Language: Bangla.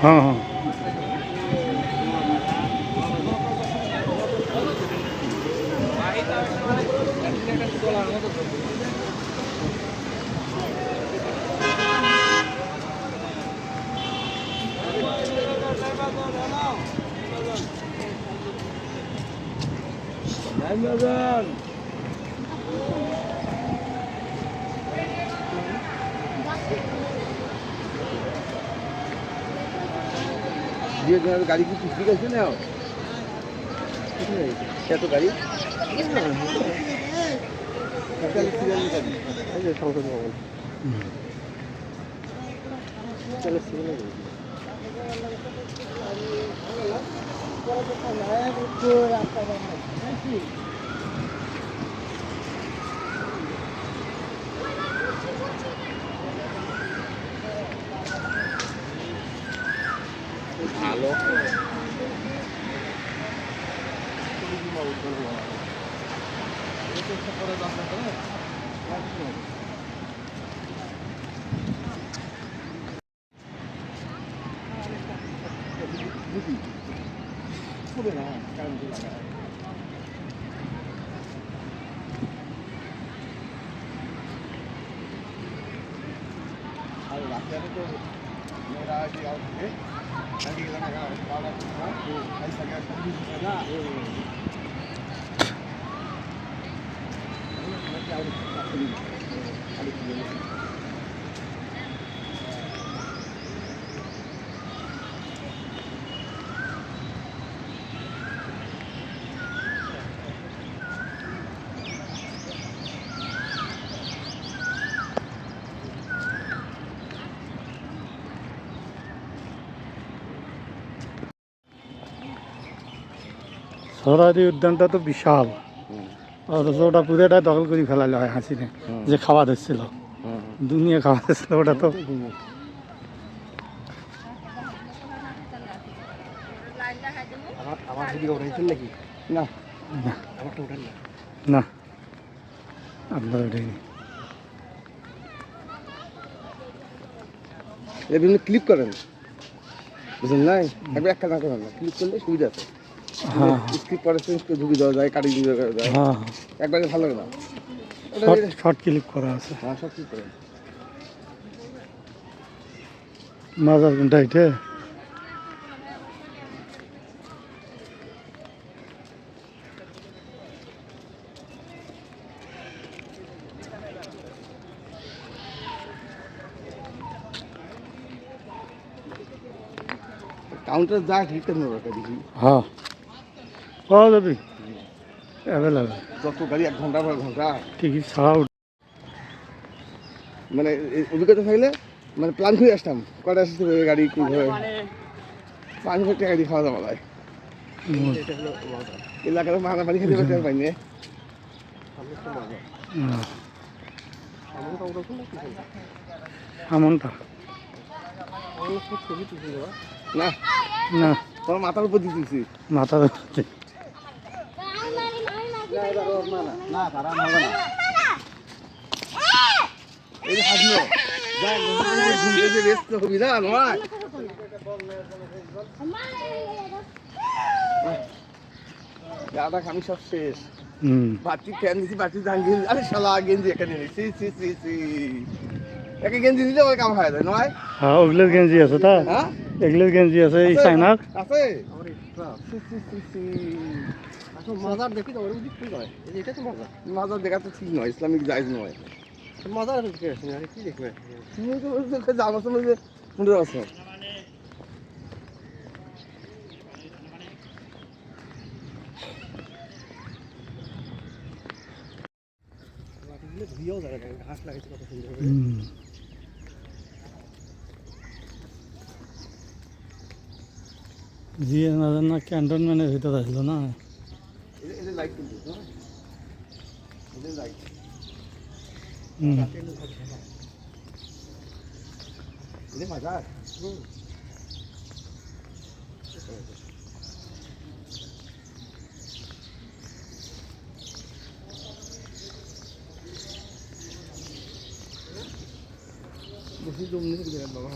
हाँ हाँ गाड़ी की किस्ती कैसे ना क्या तो गाड़ी ভালো সোহরাওয়ার্দী উদ্যানটা তো বিশাল আর ওটা পুরোটা দখল করে ফেলালো হয় হাসিনে যে খাওয়া দিচ্ছিল দুনিয়া খাওয়া দিচ্ছিল ওটা তো আমার ভিডিও উঠাইছেন নাকি না না আমারটা উঠান না না আপনার ওটাই বিভিন্ন ক্লিক করেন বুঝলেন নাই একবার একটা না করেন না ক্লিক করলে সুবিধা আছে হ্যাঁ স্ক্রিপ্ট পরে চেঞ্জ করে ঢুকে দেওয়া যায় কাটিং দিয়ে দেওয়া যায় হ্যাঁ একবারে ভালো লাগে না শর্ট ক্লিক করা আছে হ্যাঁ সব ঠিক করে মাজার কোনটা এটা কাউন্টার যা ঠিক করতে হবে দেখি হ্যাঁ পাওয়া যাবে অ্যাভেলেবেল যত গাড়ি 1 ঘন্টা পর ঘন্টা টিকিট ছাড়াও মানে অভিজ্ঞতা থাকলে মানে প্ল্যান করে আসতাম কটা আসতে হবে গাড়ি কীভাবে 5 টাকা দিয়ে খাওয়া দাওয়া যায় এলাকার মানা পানি খেতে পারতে পাইনি এমনটা না না তোমার মাথার উপর দিতেছি মাথা না তারা হবে না এই যে হাজলো যা ঘুরতে যে ব্যস্ত হবি না নয় দাদা আমি সব শেষ বাচ্চি ফ্যান দিছি বাচ্চি জাঙ্গিল আরে শালা গেঞ্জি এখানে নেই সি সি সি সি একে গেঞ্জি দিলে ওই কাম হয়ে যায় নয় হ্যাঁ ওগুলোর গেঞ্জি আছে তা হ্যাঁ এগুলোর গেঞ্জি আছে এই চাইনার আছে সি সি সি সি আসলে মাজার দেখি তো ওর দিক কি হয় এটা তো মাজার মাজার দেখা তো ঠিক নয় ইসলামিক জায়েজ নয় মাজার দেখে আসেন আরে কি দেখবে তুমি তো জানো তো যে মুন্ডে আছে ধুয়েও যাবে না, ঘাস লাগাইছে কত সুন্দর করে। হুম। জিয়ে না জানা ক্যান্টনমেন্টের ভিতরে আসলো না। এদের লাইট কিন্তু এদের লাইট হুম। এদের মাজার বেশি জমনি বাবা।